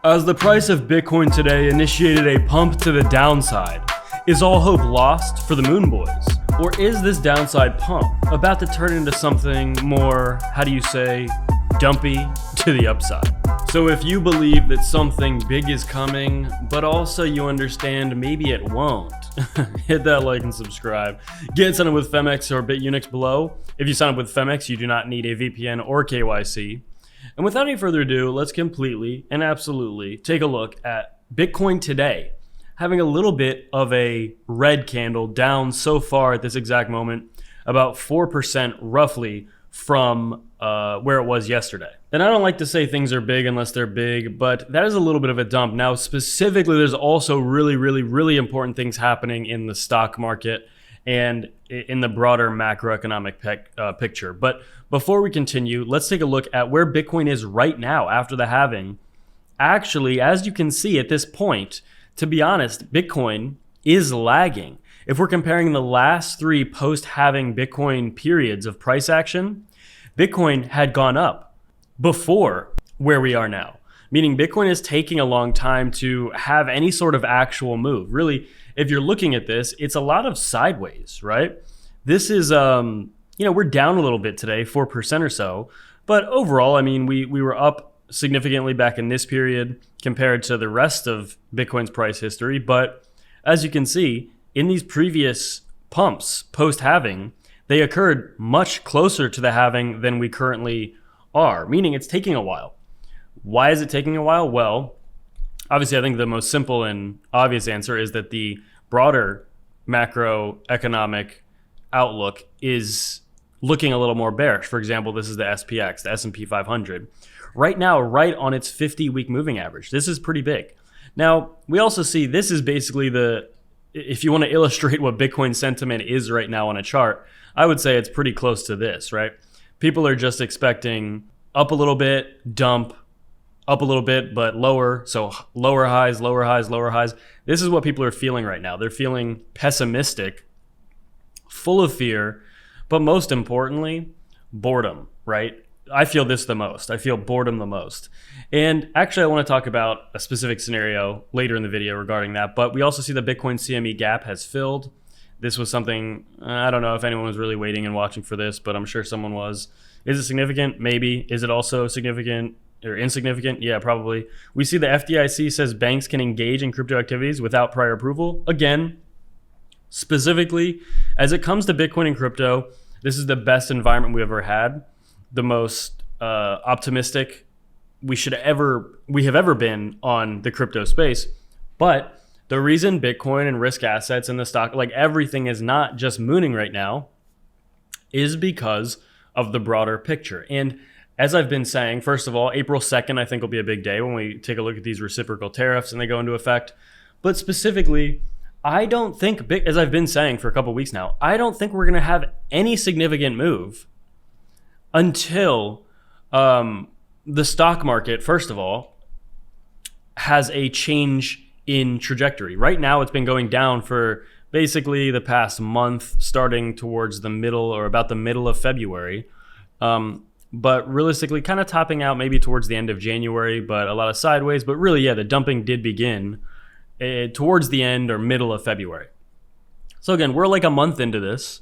As the price of Bitcoin today initiated a pump to the downside, is all hope lost for the Moon Boys? Or is this downside pump about to turn into something more, how do you say, dumpy to the upside? So if you believe that something big is coming, but also you understand maybe it won't, hit that like and subscribe. Get signed up with Femex or BITUNIX below. If you sign up with Femex, you do not need a VPN or KYC. And without any further ado, let's completely and absolutely take a look at Bitcoin today, having a little bit of a red candle down so far at this exact moment, about 4% roughly from where it was yesterday. And I don't like to say things are big unless they're big, but that is a little bit of a dump. Now, specifically, there's also really important things happening in the stock market and in the broader macroeconomic picture. But before we continue, let's take a look at where Bitcoin is right now after the halving. Actually, as you can see at this point, to be honest, Bitcoin is lagging. If we're comparing the last three post-halving Bitcoin periods of price action, Bitcoin had gone up before where we are now, meaning Bitcoin is taking a long time to have any sort of actual move. Really, if you're looking at this, it's a lot of sideways, right? This is, we're down a little bit today, 4% or so. But overall, I mean, we were up significantly back in this period compared to the rest of Bitcoin's price history. But as you can see, in these previous pumps post-halving, they occurred much closer to the halving than we currently are, meaning it's taking a while. Why is it taking a while? Well, obviously, I think the most simple and obvious answer is that the broader macroeconomic outlook is looking a little more bearish. For example, this is the SPX, the S&P 500. Right now, right on its 50-week moving average. This is pretty big. Now, we also see this is basically if you want to illustrate what Bitcoin sentiment is right now on a chart, I would say it's pretty close to this, right? People are just expecting up a little bit, dump, up a little bit, but lower. So lower highs, lower highs, lower highs. This is what people are feeling right now. They're feeling pessimistic, full of fear, but most importantly, boredom, right? I feel this the most. I feel boredom the most. And actually, I want to talk about a specific scenario later in the video regarding that. But we also see the Bitcoin CME gap has filled. This was something, I don't know if anyone was really waiting and watching for this, but I'm sure someone was. Is it significant? Maybe. Is it also significant or insignificant? Yeah, probably. We see the FDIC says banks can engage in crypto activities without prior approval. Again, specifically, as it comes to Bitcoin and crypto, this is the best environment we ever had, the most optimistic we have ever been on the crypto space. But the reason Bitcoin and risk assets and the stock, like everything is not just mooning right now, is because of the broader picture. And as I've been saying, first of all, April 2nd, I think will be a big day when we take a look at these reciprocal tariffs and they go into effect. But specifically, I don't think, as I've been saying for a couple of weeks now, I don't think we're going to have any significant move until the stock market, first of all, has a change in trajectory. Right now, it's been going down for basically the past month, starting towards the middle or about the middle of February. But realistically, kind of topping out maybe towards the end of January, but a lot of sideways. But really, yeah, the dumping did begin towards the end or middle of February. So again, we're like a month into this.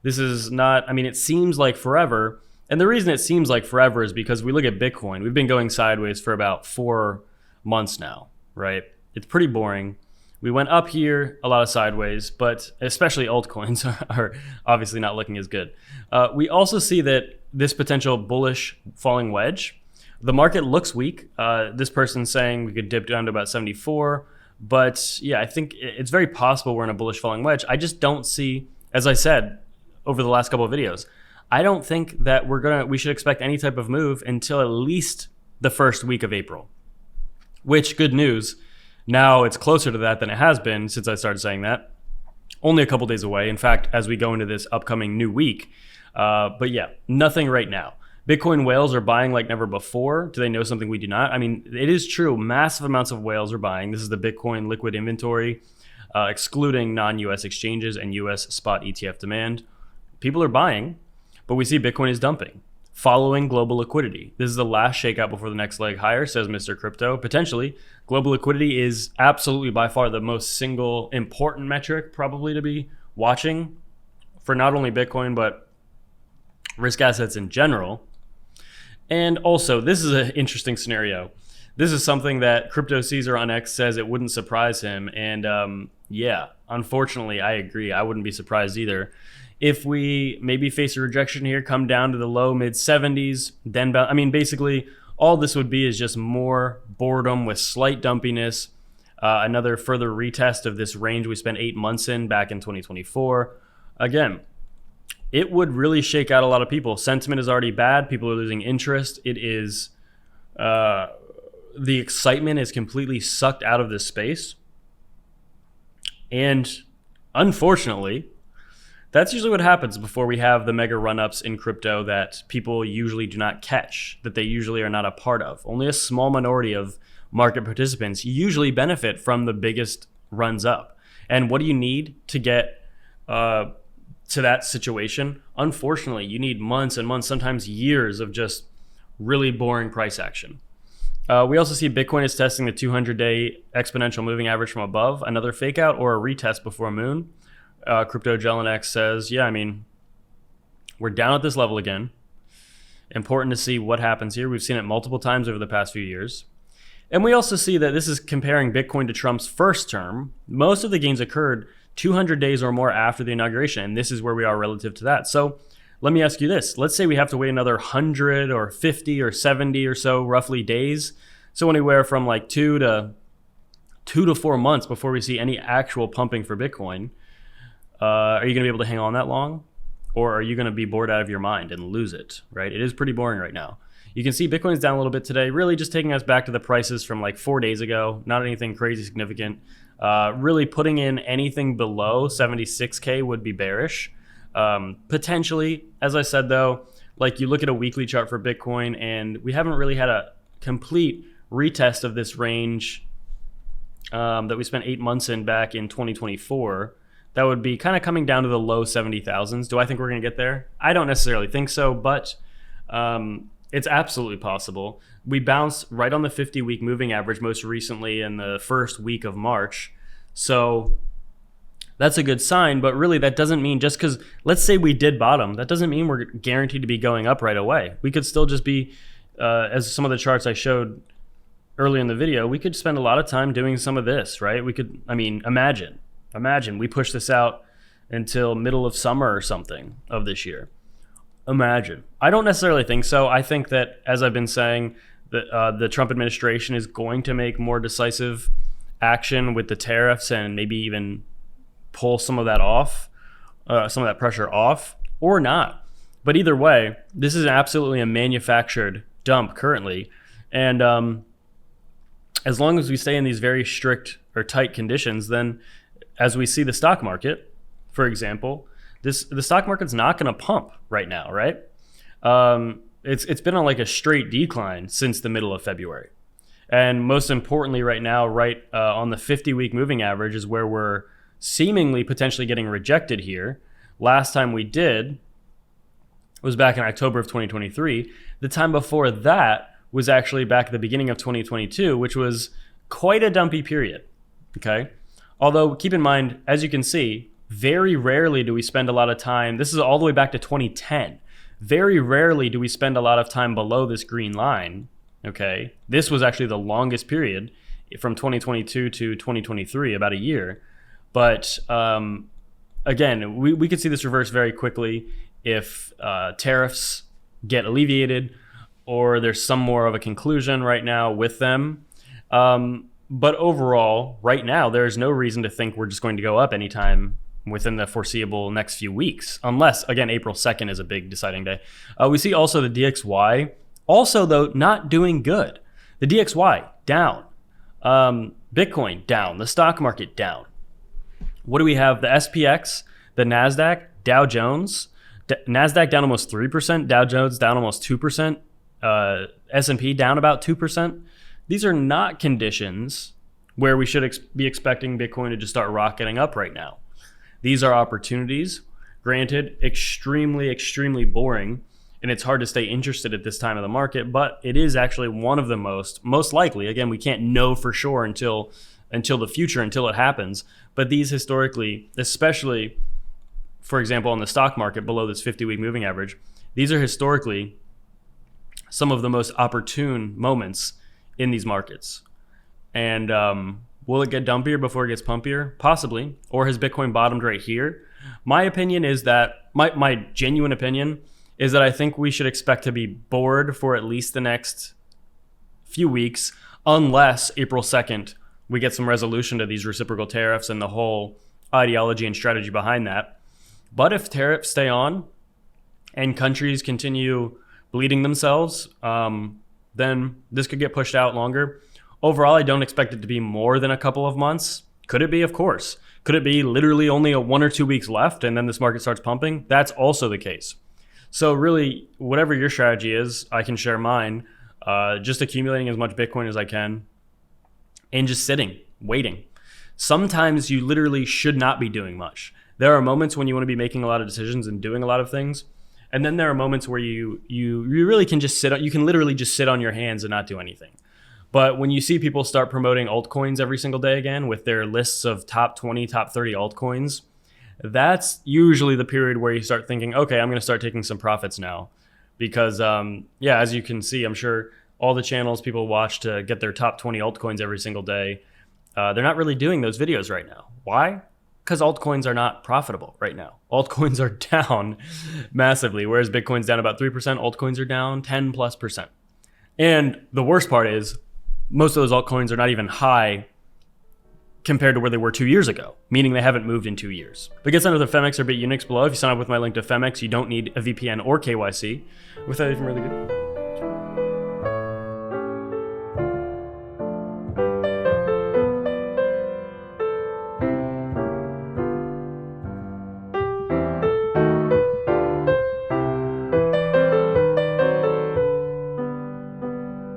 This is not, I mean, it seems like forever. And the reason it seems like forever is because we look at Bitcoin. We've been going sideways for about 4 months now, right? It's pretty boring. We went up here, a lot of sideways, but especially altcoins are obviously not looking as good. We also see that this potential bullish falling wedge, the market looks weak. This person's saying we could dip down to about 74. But yeah, I think it's very possible we're in a bullish falling wedge. I just don't see, as I said over the last couple of videos, I don't think that we should expect any type of move until at least the first week of April. Which, good news, now it's closer to that than it has been since I started saying that. Only a couple days away. In fact, as we go into this upcoming new week. But yeah, nothing right now. Bitcoin whales are buying like never before. Do they know something we do not? I mean, it is true. Massive amounts of whales are buying. This is the Bitcoin liquid inventory, excluding non-US exchanges and US spot ETF demand. People are buying, but we see Bitcoin is dumping. following global liquidity. This is the last shakeout before the next leg higher, says Mr. Crypto. Potentially, global liquidity is absolutely by far the most single important metric probably to be watching for not only Bitcoin, but risk assets in general. And also, this is an interesting scenario. This is something that Crypto Caesar on X says it wouldn't surprise him. And yeah, unfortunately, I agree. I wouldn't be surprised either. If we maybe face a rejection here, come down to the low mid 70s, then I mean, basically, all this would be is just more boredom with slight dumpiness, another further retest of this range we spent 8 months in back in 2024. Again, it would really shake out a lot of people. Sentiment is already bad. People are losing interest. It is, the excitement is completely sucked out of this space. And unfortunately, that's usually what happens before we have the mega run-ups in crypto that people usually do not catch, that they usually are not a part of. Only a small minority of market participants usually benefit from the biggest runs up. And what do you need to get to that situation? Unfortunately, you need months and months, sometimes years of just really boring price action. We also see Bitcoin is testing the 200-day exponential moving average from above, another fake out or a retest before moon. Crypto Jelenex says, yeah, I mean, we're down at this level again. Important to see what happens here. We've seen it multiple times over the past few years. And we also see that this is comparing Bitcoin to Trump's first term. Most of the gains occurred 200 days or more after the inauguration, and this is where we are relative to that. So let me ask you this. Let's say we have to wait another 100 or 50 or 70 or so roughly days. So anywhere from like 2 to 4 months before we see any actual pumping for Bitcoin. Are you going to be able to hang on that long? Or are you going to be bored out of your mind and lose it, right? It is pretty boring right now. You can see Bitcoin's down a little bit today, really just taking us back to the prices from like 4 days ago. Not anything crazy significant. Really putting in anything below 76K would be bearish. Potentially, as I said though, like you look at a weekly chart for Bitcoin and we haven't really had a complete retest of this range that we spent 8 months in back in 2024. That would be kind of coming down to the low 70,000s. Do I think we're going to get there? I don't necessarily think so, but it's absolutely possible. We bounced right on the 50-week moving average most recently in the first week of March. So that's a good sign, but really that doesn't mean just because, let's say we did bottom, that doesn't mean we're guaranteed to be going up right away. We could still just be, as some of the charts I showed earlier in the video, we could spend a lot of time doing some of this, right? We could, I mean, imagine we push this out until middle of summer or something of this year. Imagine. I don't necessarily think so. I think that, as I've been saying, that the Trump administration is going to make more decisive action with the tariffs and maybe even pull some of that off, some of that pressure off, or not. But either way, this is absolutely a manufactured dump currently. And as long as we stay in these very strict or tight conditions, then as we see the stock market, for example, the stock market's not going to pump right now, right? It's been on like a straight decline since the middle of February. And most importantly right now, right on the 50-week moving average is where we're seemingly potentially getting rejected here. Last time we did was back in October of 2023. The time before that was actually back at the beginning of 2022, which was quite a dumpy period, okay? Although, keep in mind, as you can see, very rarely do we spend a lot of time. This is all the way back to 2010. Very rarely do we spend a lot of time below this green line, okay? This was actually the longest period from 2022 to 2023, about a year. But again, we could see this reverse very quickly if tariffs get alleviated or there's some more of a conclusion right now with them. But overall, right now, there's no reason to think we're just going to go up anytime within the foreseeable next few weeks, unless, again, April 2nd is a big deciding day. We see also the DXY, also, though, not doing good. The DXY, down. Bitcoin, down. The stock market, down. What do we have? The SPX, the NASDAQ, Dow Jones. NASDAQ down almost 3%, Dow Jones down almost 2%, S&P down about 2%. These are not conditions where we should be expecting Bitcoin to just start rocketing up right now. These are opportunities, granted, extremely, extremely boring. and it's hard to stay interested at this time of the market, but it is actually one of the most likely. Again, we can't know for sure until the future, until it happens. But these historically, especially, for example, on the stock market below this 50-week moving average, these are historically some of the most opportune moments in these markets. And will it get dumpier before it gets pumpier? Possibly. Or has Bitcoin bottomed right here? My opinion is that, my genuine opinion is that I think we should expect to be bored for at least the next few weeks, unless April 2nd we get some resolution to these reciprocal tariffs and the whole ideology and strategy behind that. But if tariffs stay on and countries continue bleeding themselves, then this could get pushed out longer. Overall, I don't expect it to be more than a couple of months. Could it be? Of course. Could it be literally only 1 or 2 weeks left and then this market starts pumping? That's also the case. So really, whatever your strategy is, I can share mine. Just accumulating as much Bitcoin as I can and just sitting, waiting. Sometimes you literally should not be doing much. There are moments when you want to be making a lot of decisions and doing a lot of things. And then there are moments where you really can just you can literally just sit on your hands and not do anything. But when you see people start promoting altcoins every single day again with their lists of top 20, top 30 altcoins, that's usually the period where you start thinking, okay, I'm going to start taking some profits now. Because, as you can see, I'm sure all the channels people watch to get their top 20 altcoins every single day, they're not really doing those videos right now. Why? Because altcoins are not profitable right now. Altcoins are down massively, whereas Bitcoin's down about 3%, altcoins are down 10+%. And the worst part is most of those altcoins are not even high compared to where they were 2 years ago, meaning they haven't moved in 2 years. But get signed up with BITUNIX or BITUNIX below. If you sign up with my link to BITUNIX, you don't need a VPN or KYC. With that, it's really good.